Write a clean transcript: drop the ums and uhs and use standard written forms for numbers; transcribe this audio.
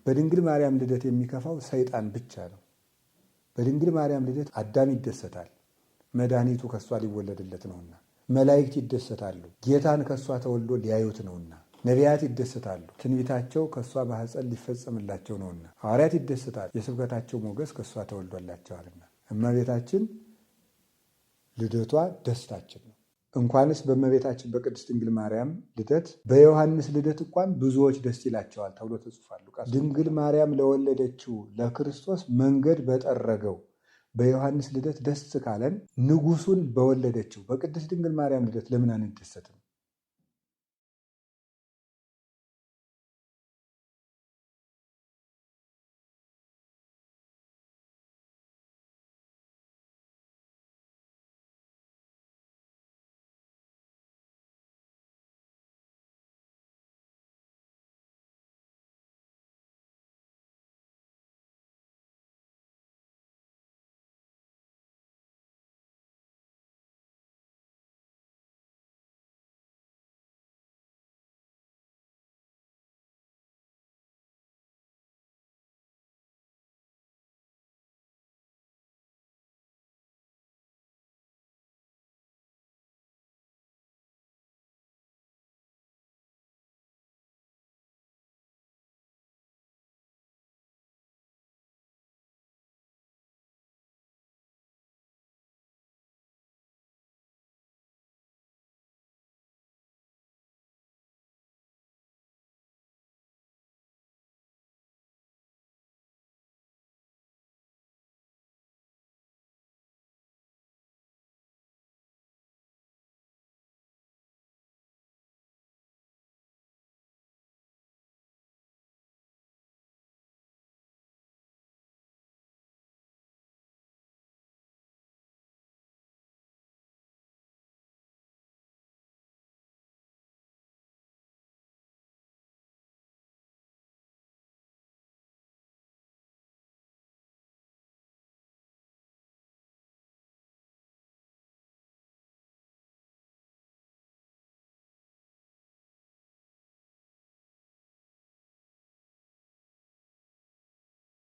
በድንግል ማርያም ልደት የሚከፋው ሰይጣን ብቻ ነው። በድንግል ማርያም ልደት አዳም ይደሰታል፣ መድኃኒቱ ከእሷ ሊወለድለት ነውና። መላእክት ይደሰታሉ፣ ጌታን ከእሷ ተወልዶ ሊያዩት ነውና። ነቢያት ይደሰታሉ፣ ትንቢታቸው ከእሷ ማኅፀን ሊፈጸምላቸው ነውና። ሐዋርያት ይደሰታሉ፣ የስብከታቸው ሞገስ ከእሷ ተወልዶላቸዋልና። እመቤታችን ልደቷ ደስታችን ነው። እንኳንስ በእመቤታችን በቅድስት ድንግል ማርያም ልደት በዮሐንስ ልደት እንኳን ብዙዎች ደስ ይላቸዋል ተብሎ ተጽፏል። ድንግል ማርያም ለወለደችው ለክርስቶስ መንገድ በጠረገው በዮሐንስ ልደት ደስ ካለን ንጉሱን በወለደችው በቅድስት ድንግል ማርያም ልደት ለምን አንደሰትም?